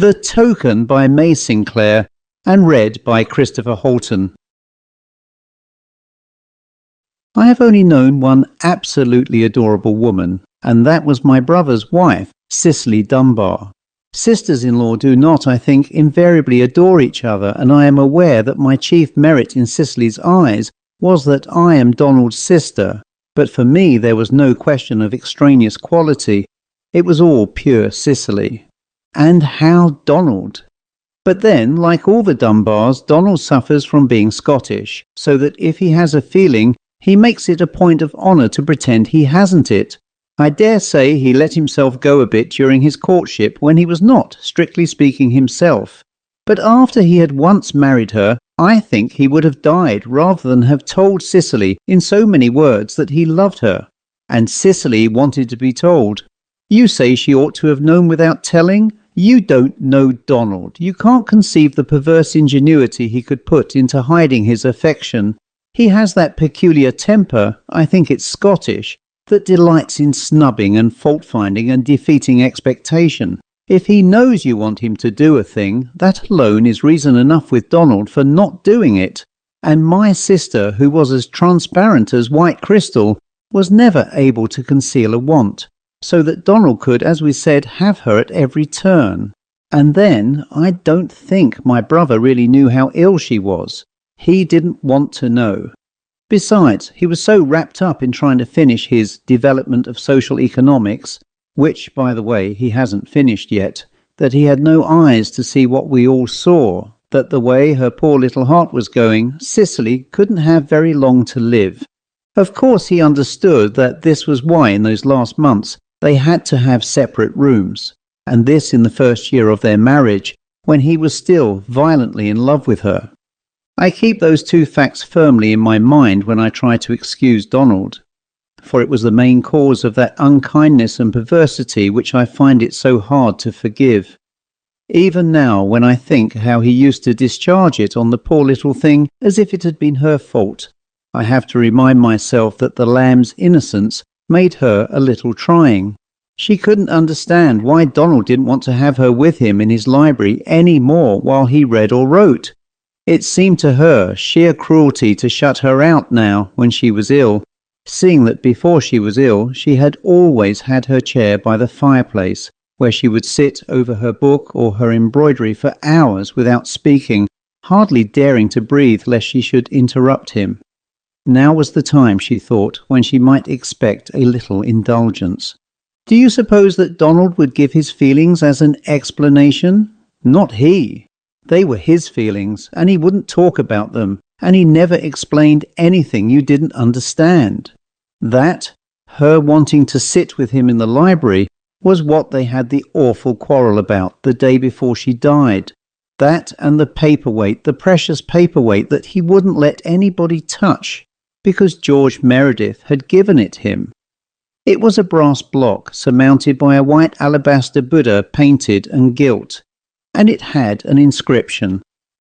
The Token by May Sinclair, and read by Christopher Halton. I have only known one absolutely adorable woman, and that was my brother's wife, Cicely Dunbar. Sisters-in-law do not, I think, invariably adore each other, and I am aware that my chief merit in Cicely's eyes was that I am Donald's sister, but for me there was no question of extraneous quality. It was all pure Cicely. And how Donald! But then, like all the Dunbars, Donald suffers from being Scottish, so that if he has a feeling, he makes it a point of honour to pretend he hasn't it. I dare say he let himself go a bit during his courtship when he was not, strictly speaking, himself. But after he had once married her, I think he would have died rather than have told Cicely in so many words that he loved her. And Cicely wanted to be told. You say she ought to have known without telling? You don't know Donald. You can't conceive the perverse ingenuity he could put into hiding his affection. He has that peculiar temper, I think it's Scottish, that delights in snubbing and fault-finding and defeating expectation. If he knows you want him to do a thing, that alone is reason enough with Donald for not doing it. And my sister, who was as transparent as white crystal, was never able to conceal a want, so that Donald could, as we said, have her at every turn. And then, I don't think my brother really knew how ill she was. He didn't want to know. Besides, he was so wrapped up in trying to finish his development of social economics, which, by the way, he hasn't finished yet, that he had no eyes to see what we all saw, that the way her poor little heart was going, Cicely couldn't have very long to live. Of course he understood that this was why in those last months they had to have separate rooms, and this in the first year of their marriage, when he was still violently in love with her. I keep those two facts firmly in my mind when I try to excuse Donald, for it was the main cause of that unkindness and perversity which I find it so hard to forgive. Even now, when I think how he used to discharge it on the poor little thing as if it had been her fault, I have to remind myself that the lamb's innocence made her a little trying. She couldn't understand why Donald didn't want to have her with him in his library any more while he read or wrote. It seemed to her sheer cruelty to shut her out now when she was ill, seeing that before she was ill she had always had her chair by the fireplace, where she would sit over her book or her embroidery for hours without speaking, hardly daring to breathe lest she should interrupt him. Now was the time, she thought, when she might expect a little indulgence. Do you suppose that Donald would give his feelings as an explanation? Not he. They were his feelings, and he wouldn't talk about them, and he never explained anything you didn't understand. That, her wanting to sit with him in the library, was what they had the awful quarrel about the day before she died. That and the paperweight, the precious paperweight that he wouldn't let anybody touch, because George Meredith had given it him. It was a brass block surmounted by a white alabaster Buddha painted and gilt, and it had an inscription,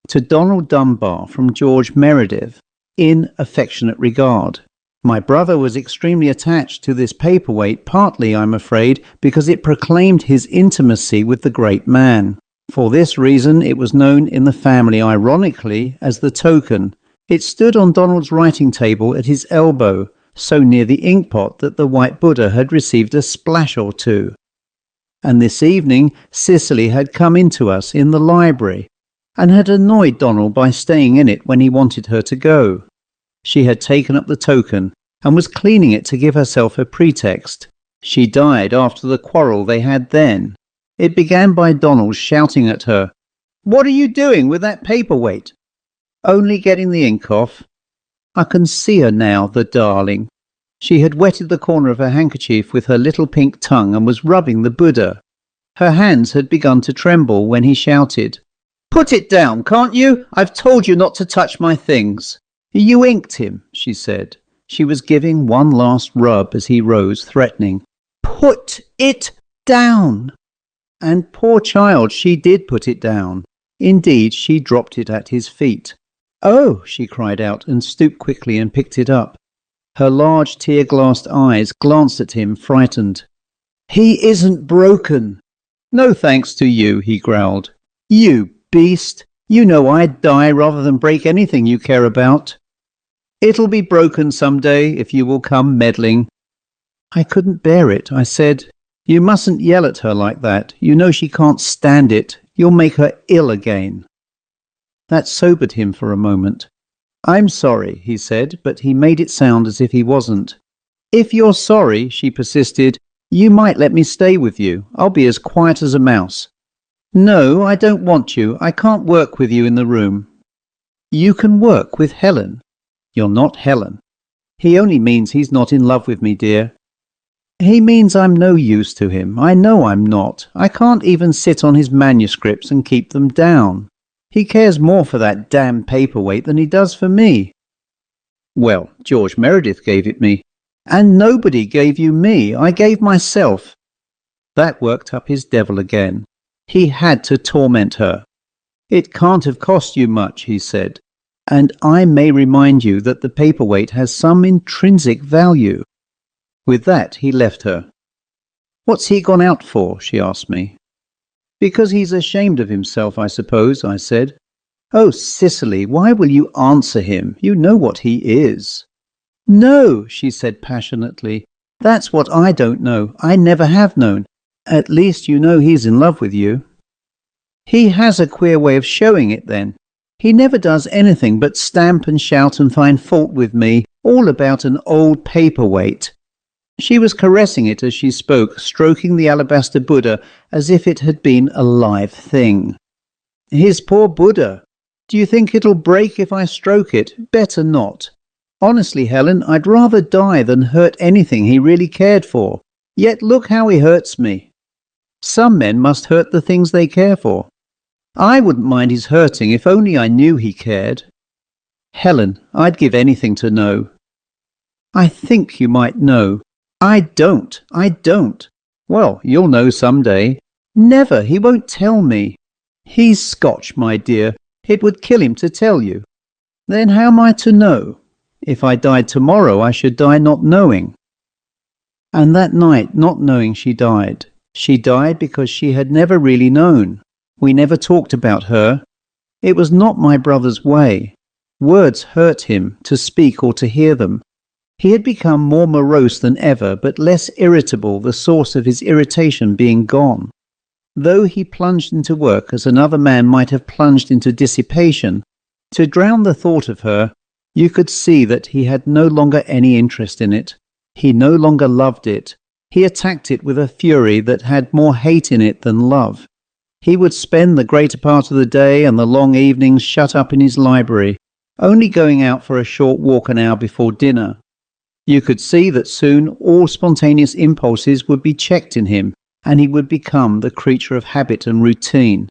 "To Donald Dunbar from George Meredith, in affectionate regard." My brother was extremely attached to this paperweight, partly, I'm afraid, because it proclaimed his intimacy with the great man. For this reason it was known in the family, ironically, as the Token. It stood on Donald's writing table at his elbow, so near the inkpot that the white Buddha had received a splash or two. And this evening Cicely had come into us in the library, and had annoyed Donald by staying in it when he wanted her to go. She had taken up the Token, and was cleaning it to give herself a pretext. She died after the quarrel they had then. It began by Donald shouting at her, "What are you doing with that paperweight?" "Only getting the ink off." I can see her now, the darling. She had wetted the corner of her handkerchief with her little pink tongue and was rubbing the Buddha. Her hands had begun to tremble when he shouted, "Put it down, can't you? I've told you not to touch my things." "You inked him," she said. She was giving one last rub as he rose, threatening, "Put it down." And poor child, she did put it down. Indeed, she dropped it at his feet. "Oh!" she cried out, and stooped quickly and picked it up. Her large tear-glassed eyes glanced at him, frightened. "He isn't broken." "No thanks to you," he growled. You beast! You know I'd die rather than break anything you care about. It'll be broken some day if you will come meddling. I couldn't bear it. I said, You mustn't yell at her like that. You know she can't stand it. You'll make her ill again. That sobered him for a moment. I'm sorry, he said, but he made it sound as if he wasn't. If you're sorry, she persisted, you might let me stay with you. I'll be as quiet as a mouse. No, I don't want you. I can't work with you in the room. You can work with Helen. You're not Helen. He only means he's not in love with me, dear. He means I'm no use to him. I know I'm not. I can't even sit on his manuscripts and keep them down. He cares more for that damn paperweight than he does for me. Well, George Meredith gave it me. And nobody gave you me. I gave myself. That worked up his devil again. He had to torment her. It can't have cost you much, he said. And I may remind you that the paperweight has some intrinsic value. With that, he left her. What's he gone out for? She asked me. Because he's ashamed of himself, I suppose, I said. Oh, Cicely, why will you answer him? You know what he is. No, she said passionately. That's what I don't know. I never have known. At least you know he's in love with you. He has a queer way of showing it then. He never does anything but stamp and shout and find fault with me, all about an old paperweight. She was caressing it as she spoke, stroking the alabaster Buddha as if it had been a live thing. His poor Buddha! Do you think it'll break if I stroke it? Better not. Honestly, Helen, I'd rather die than hurt anything he really cared for. Yet look how he hurts me. Some men must hurt the things they care for. I wouldn't mind his hurting if only I knew he cared. Helen, I'd give anything to know. I think you might know. I don't. Well, you'll know some day. Never. He won't tell me. He's Scotch, my dear. It would kill him to tell you. Then how am I to know? If I died tomorrow, I should die not knowing. And that night, not knowing, she died. She died because she had never really known. We never talked about her. It was not my brother's way. Words hurt him, to speak or to hear them. He had become more morose than ever, but less irritable, the source of his irritation being gone. Though he plunged into work as another man might have plunged into dissipation, to drown the thought of her, you could see that he had no longer any interest in it. He no longer loved it. He attacked it with a fury that had more hate in it than love. He would spend the greater part of the day and the long evenings shut up in his library, only going out for a short walk an hour before dinner. You could see that soon all spontaneous impulses would be checked in him, and he would become the creature of habit and routine.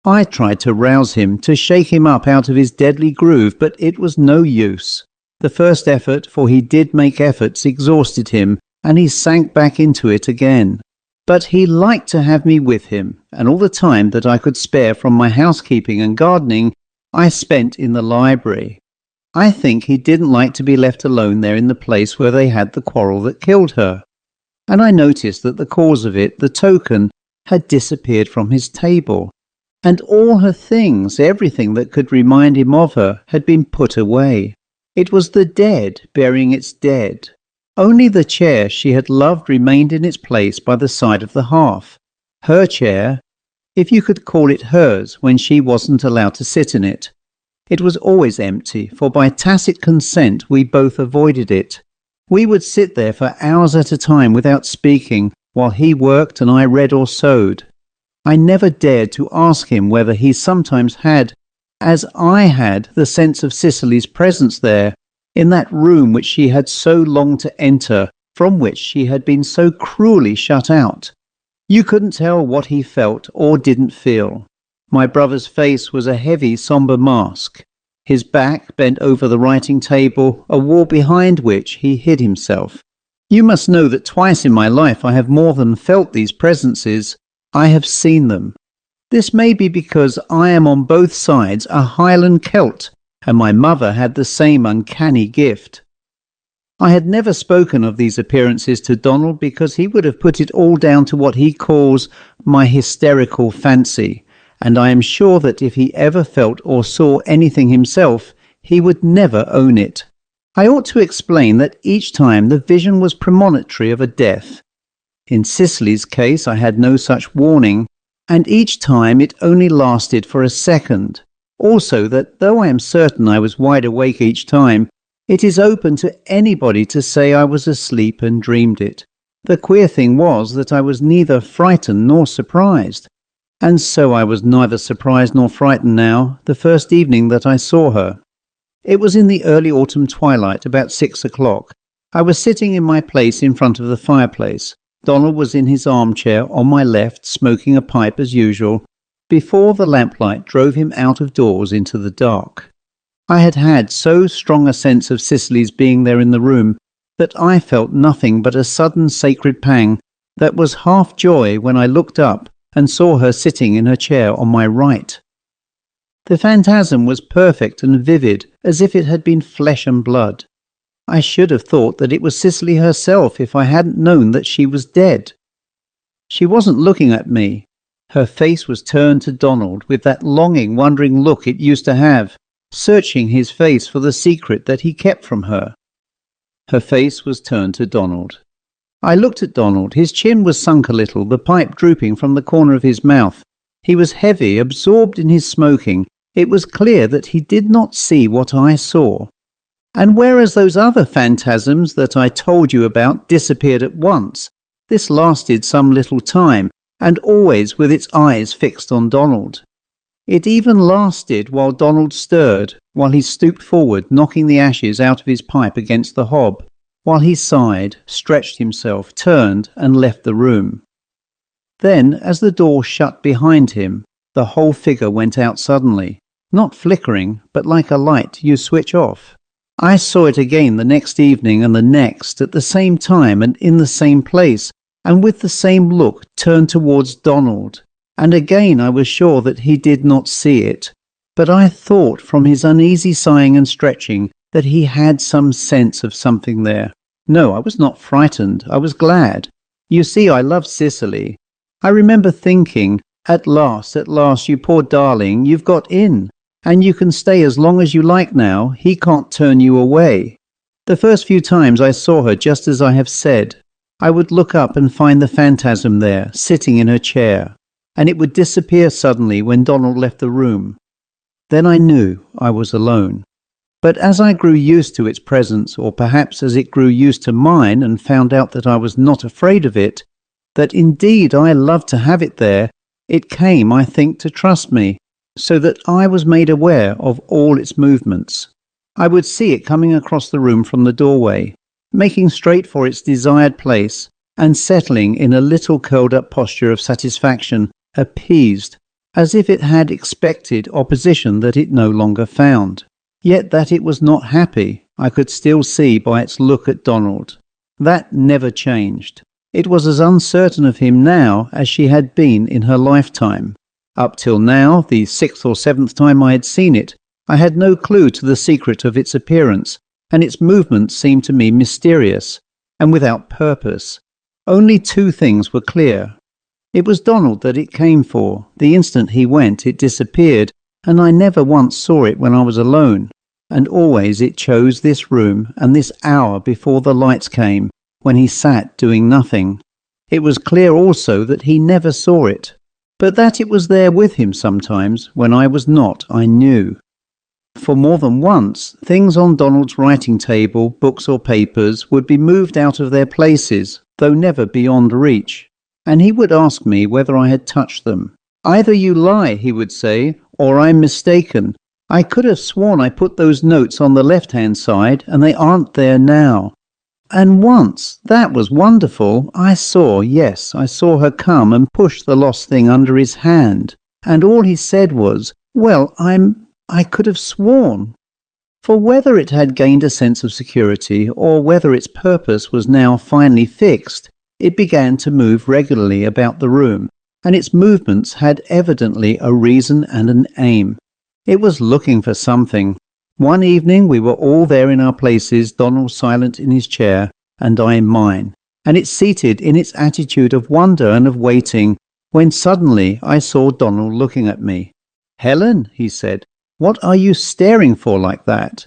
I tried to rouse him, to shake him up out of his deadly groove, but it was no use. The first effort, for he did make efforts, exhausted him, and he sank back into it again. But he liked to have me with him, and all the time that I could spare from my housekeeping and gardening, I spent in the library. I think he didn't like to be left alone there in the place where they had the quarrel that killed her. And I noticed that the cause of it, the token, had disappeared from his table. And all her things, everything that could remind him of her, had been put away. It was the dead burying its dead. Only the chair she had loved remained in its place by the side of the hearth. Her chair, if you could call it hers when she wasn't allowed to sit in it. It was always empty, for by tacit consent we both avoided it. We would sit there for hours at a time without speaking, while he worked and I read or sewed. I never dared to ask him whether he sometimes had, as I had, the sense of Cicely's presence there, in that room which she had so longed to enter, from which she had been so cruelly shut out. You couldn't tell what he felt or didn't feel. My brother's face was a heavy, sombre mask. His back bent over the writing table, a wall behind which he hid himself. You must know that twice in my life I have more than felt these presences. I have seen them. This may be because I am on both sides a Highland Celt, and my mother had the same uncanny gift. I had never spoken of these appearances to Donald because he would have put it all down to what he calls my hysterical fancy, and I am sure that if he ever felt or saw anything himself, he would never own it. I ought to explain that each time the vision was premonitory of a death. In Cicely's case I had no such warning, and each time it only lasted for a second. Also that though I am certain I was wide awake each time, it is open to anybody to say I was asleep and dreamed it. The queer thing was that I was neither frightened nor surprised. And so I was neither surprised nor frightened now, the first evening that I saw her. It was in the early autumn twilight, about 6 o'clock. I was sitting in my place in front of the fireplace. Donald was in his armchair on my left, smoking a pipe as usual, before the lamplight drove him out of doors into the dark. I had had so strong a sense of Cicely's being there in the room that I felt nothing but a sudden sacred pang that was half joy when I looked up and saw her sitting in her chair on my right. The phantasm was perfect and vivid, as if it had been flesh and blood. I should have thought that it was Cicely herself if I hadn't known that she was dead. She wasn't looking at me. Her face was turned to Donald with that longing, wondering look it used to have, searching his face for the secret that he kept from her. Her face was turned to Donald. I looked at Donald. His chin was sunk a little, the pipe drooping from the corner of his mouth. He was heavy, absorbed in his smoking. It was clear that he did not see what I saw. And whereas those other phantasms that I told you about disappeared at once, this lasted some little time, and always with its eyes fixed on Donald. It even lasted while Donald stirred, while he stooped forward, knocking the ashes out of his pipe against the hob, while he sighed, stretched himself, turned, and left the room. Then, as the door shut behind him, the whole figure went out suddenly, not flickering, but like a light you switch off. I saw it again the next evening and the next, at the same time and in the same place, and with the same look turned towards Donald, and again I was sure that he did not see it, but I thought from his uneasy sighing and stretching that he had some sense of something there. No, I was not frightened, I was glad. You see, I loved Cicely. I remember thinking, at last, you poor darling, you've got in, and you can stay as long as you like now, he can't turn you away. The first few times I saw her just as I have said, I would look up and find the phantasm there, sitting in her chair, and it would disappear suddenly when Donald left the room. Then I knew I was alone. But as I grew used to its presence, or perhaps as it grew used to mine and found out that I was not afraid of it, that indeed I loved to have it there, it came, I think, to trust me, so that I was made aware of all its movements. I would see it coming across the room from the doorway, making straight for its desired place, and settling in a little curled-up posture of satisfaction, appeased, as if it had expected opposition that it no longer found. Yet that it was not happy, I could still see by its look at Donald. That never changed. It was as uncertain of him now as she had been in her lifetime. Up till now, the 6th or 7th time I had seen it, I had no clue to the secret of its appearance, and its movements seemed to me mysterious, and without purpose. Only two things were clear. It was Donald that it came for. The instant he went, it disappeared, and I never once saw it when I was alone. And always it chose this room and this hour before the lights came, when he sat doing nothing. It was clear also that he never saw it, but that it was there with him sometimes, when I was not, I knew. For more than once, things on Donald's writing table, books or papers, would be moved out of their places, though never beyond reach, and he would ask me whether I had touched them. Either you lie, he would say, or I'm mistaken. I could have sworn I put those notes on the left-hand side, and they aren't there now. And once, that was wonderful, I saw her come and push the lost thing under his hand, and all he said was, well, I could have sworn. For whether it had gained a sense of security, or whether its purpose was now finally fixed, it began to move regularly about the room, and its movements had evidently a reason and an aim. It was looking for something. One evening we were all there in our places, Donald silent in his chair, and I in mine, and it seated in its attitude of wonder and of waiting, when suddenly I saw Donald looking at me. "Helen," he said, "what are you staring for like that?"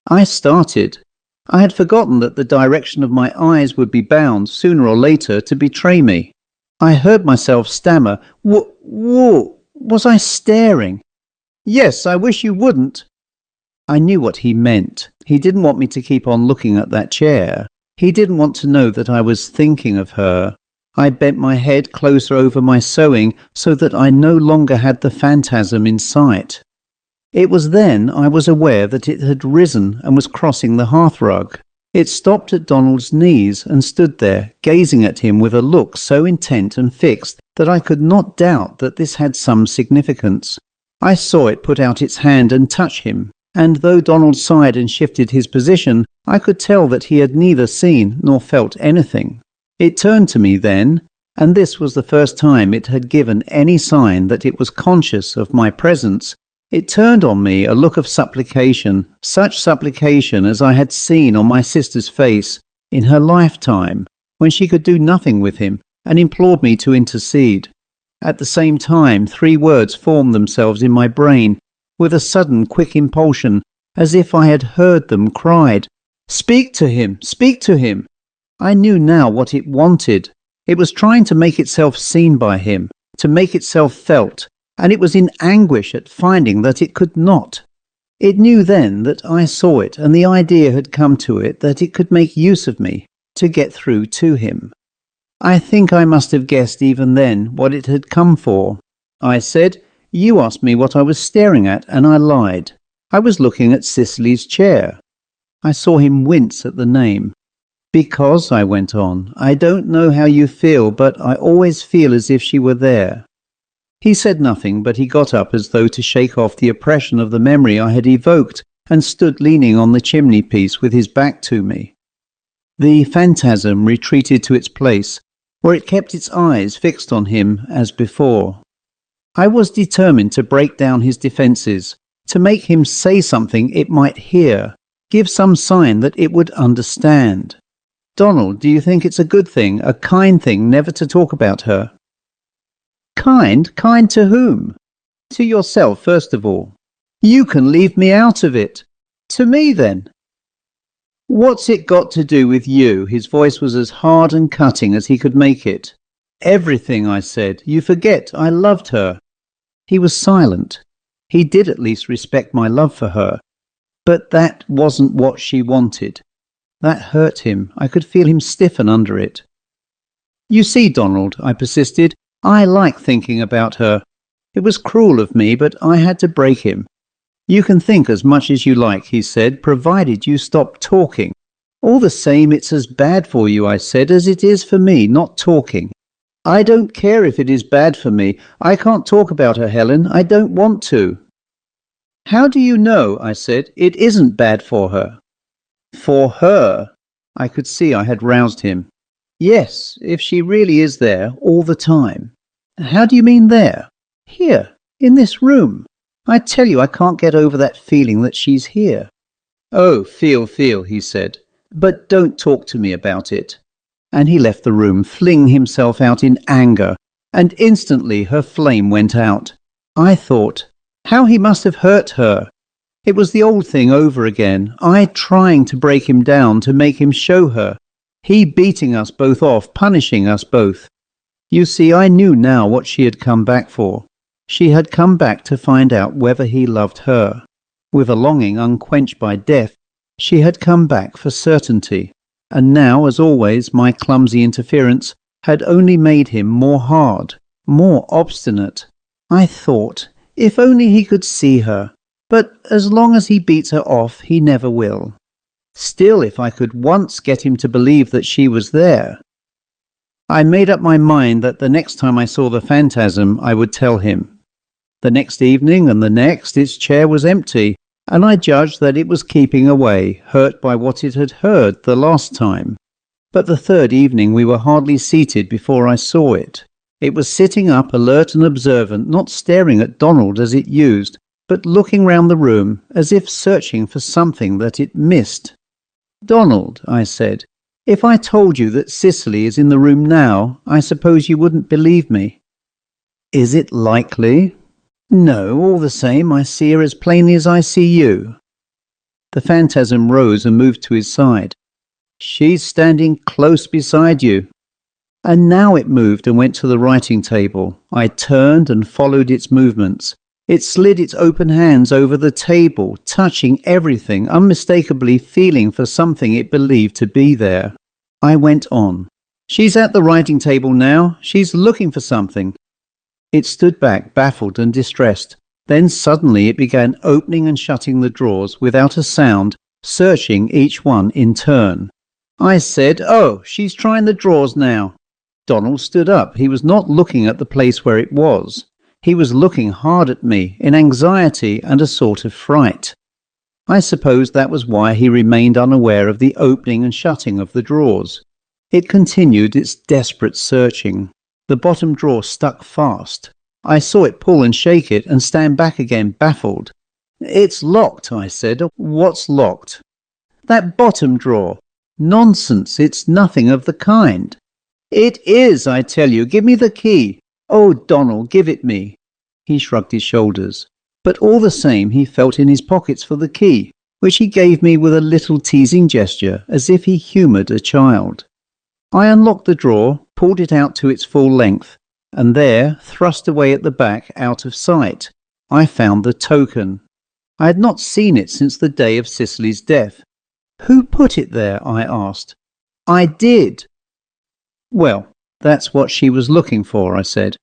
I started. I had forgotten that the direction of my eyes would be bound, sooner or later, to betray me. I heard myself stammer, Was I staring?" "Yes, I wish you wouldn't." I knew what he meant. He didn't want me to keep on looking at that chair. He didn't want to know that I was thinking of her. I bent my head closer over my sewing so that I no longer had the phantasm in sight. It was then I was aware that it had risen and was crossing the hearthrug. It stopped at Donald's knees and stood there, gazing at him with a look so intent and fixed that I could not doubt that this had some significance. I saw it put out its hand and touch him, and though Donald sighed and shifted his position, I could tell that he had neither seen nor felt anything. It turned to me then, and this was the first time it had given any sign that it was conscious of my presence. It turned on me a look of supplication, such supplication as I had seen on my sister's face in her lifetime, when she could do nothing with him, and implored me to intercede. At the same time, 3 words formed themselves in my brain, with a sudden quick impulsion, as if I had heard them cried, "Speak to him! Speak to him!" I knew now what it wanted. It was trying to make itself seen by him, to make itself felt, and it was in anguish at finding that it could not. It knew then that I saw it, and the idea had come to it that it could make use of me to get through to him. I think I must have guessed even then what it had come for. I said, "You asked me what I was staring at, and I lied. I was looking at Cicely's chair." I saw him wince at the name. "Because," I went on, "I don't know how you feel, but I always feel as if she were there." He said nothing, but he got up as though to shake off the oppression of the memory I had evoked, and stood leaning on the chimney-piece with his back to me. The phantasm retreated to its place, where it kept its eyes fixed on him as before. I was determined to break down his defences, to make him say something it might hear, give some sign that it would understand. "Donald, do you think it's a good thing, a kind thing, never to talk about her?" "Kind? Kind to whom?" "To yourself, first of all." "You can leave me out of it." "To me, then." "What's it got to do with you?" His voice was as hard and cutting as he could make it. "Everything," I said. "You forget I loved her." He was silent. He did at least respect my love for her. But that wasn't what she wanted. That hurt him. I could feel him stiffen under it. "You see, Donald," I persisted, "I like thinking about her. It was cruel of me, but I had to break him." "You can think as much as you like," he said, "provided you stop talking." "All the same, it's as bad for you," I said, "as it is for me, not talking." "I don't care if it is bad for me. I can't talk about her, Helen. I don't want to." "How do you know," I said, "it isn't bad for her?" "For her?" I could see I had roused him. "Yes, if she really is there all the time." "How do you mean there?" "Here, in this room. I tell you I can't get over that feeling that she's here." "Oh, feel, he said. "But don't talk to me about it." And he left the room, flinging himself out in anger, and instantly her flame went out. I thought, how he must have hurt her. It was the old thing over again, I trying to break him down, to make him show her. He beating us both off, punishing us both. You see, I knew now what she had come back for. She had come back to find out whether he loved her. With a longing unquenched by death, she had come back for certainty. And now, as always, my clumsy interference had only made him more hard, more obstinate. I thought, if only he could see her. But as long as he beats her off, he never will. Still, if I could once get him to believe that she was there. I made up my mind that the next time I saw the phantasm, I would tell him. The next evening and the next, its chair was empty, and I judged that it was keeping away, hurt by what it had heard the last time. But the third evening we were hardly seated before I saw it. It was sitting up, alert and observant, not staring at Donald as it used, but looking round the room as if searching for something that it missed. "Donald," I said, "if I told you that Cicely is in the room now, I suppose you wouldn't believe me." Is it likely? No, all the same, I see her as plainly as I see you. The phantasm rose and moved to his side. She's standing close beside you. And now it moved and went to the writing table. I turned and followed its movements. It slid its open hands over the table, touching everything, unmistakably feeling for something it believed to be there. I went on. She's at the writing table now. She's looking for something. It stood back, baffled and distressed. Then suddenly it began opening and shutting the drawers without a sound, searching each one in turn. I said, "Oh, she's trying the drawers now." Donald stood up. He was not looking at the place where it was. He was looking hard at me, in anxiety and a sort of fright. I suppose that was why he remained unaware of the opening and shutting of the drawers. It continued its desperate searching. The bottom drawer stuck fast. I saw it pull and shake it and stand back again, baffled. "It's locked," I said. "What's locked?" "That bottom drawer." "Nonsense, it's nothing of the kind." "It is, I tell you. Give me the key." "Oh, Donald, give it me." He shrugged his shoulders. But all the same he felt in his pockets for the key, which he gave me with a little teasing gesture, as if he humoured a child. I unlocked the drawer, pulled it out to its full length, and there, thrust away at the back, out of sight, I found the token. I had not seen it since the day of Cicely's death. "Who put it there?" I asked. "I did." "Well, that's what she was looking for," I said.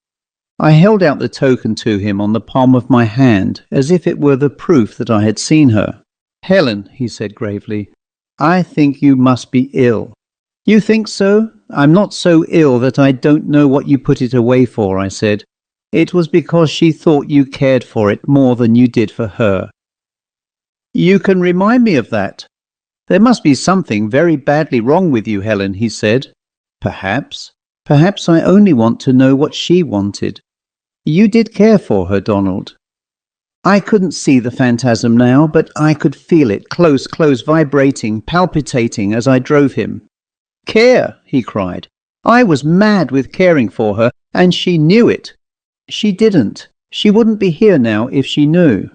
I held out the token to him on the palm of my hand, as if it were the proof that I had seen her. "Helen," he said gravely, "I think you must be ill." "You think so? I'm not so ill that I don't know what you put it away for," I said. "It was because she thought you cared for it more than you did for her." "You can remind me of that." "There must be something very badly wrong with you, Helen," he said. "Perhaps. Perhaps I only want to know what she wanted." "You did care for her, Donald." I couldn't see the phantasm now, but I could feel it, close, vibrating, palpitating as I drove him. "Care!" he cried. "I was mad with caring for her, and she knew it." "She didn't. She wouldn't be here now if she knew."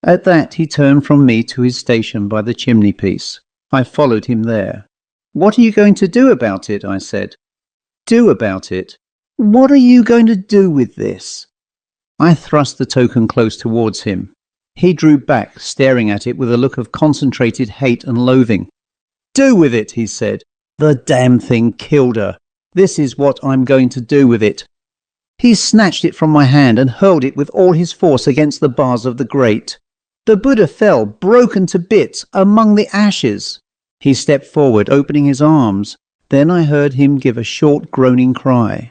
At that he turned from me to his station by the chimney-piece. I followed him there. "What are you going to do about it?" I said. "Do about it? What are you going to do with this?" I thrust the token close towards him. He drew back, staring at it with a look of concentrated hate and loathing. "Do with it," he said. "The damn thing killed her. This is what I'm going to do with it." He snatched it from my hand and hurled it with all his force against the bars of the grate. The Buddha fell, broken to bits, among the ashes. He stepped forward, opening his arms. Then I heard him give a short groaning cry.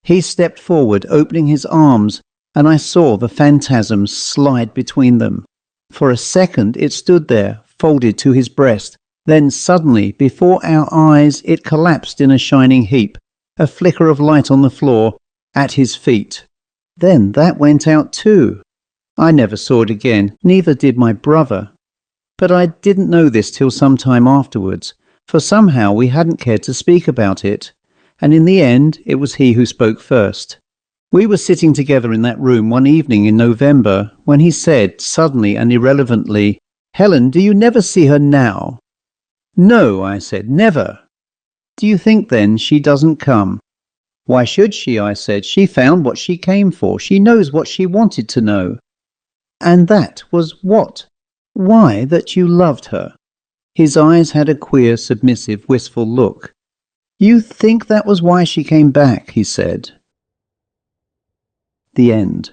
He stepped forward, opening his arms, and I saw the phantasm slide between them. For a second it stood there, folded to his breast. Then suddenly, before our eyes, it collapsed in a shining heap, a flicker of light on the floor, at his feet. Then that went out too. I never saw it again, neither did my brother. But I didn't know this till some time afterwards, for somehow we hadn't cared to speak about it, and in the end it was he who spoke first. We were sitting together in that room one evening in November, when he said, suddenly and irrelevantly, "Helen, do you never see her now?" "No," I said, "never." "Do you think then she doesn't come?" "Why should she?" I said. "She found what she came for. She knows what she wanted to know." "And that was what?" "Why, that you loved her." His eyes had a queer, submissive, wistful look. "You think that was why she came back," he said. The end.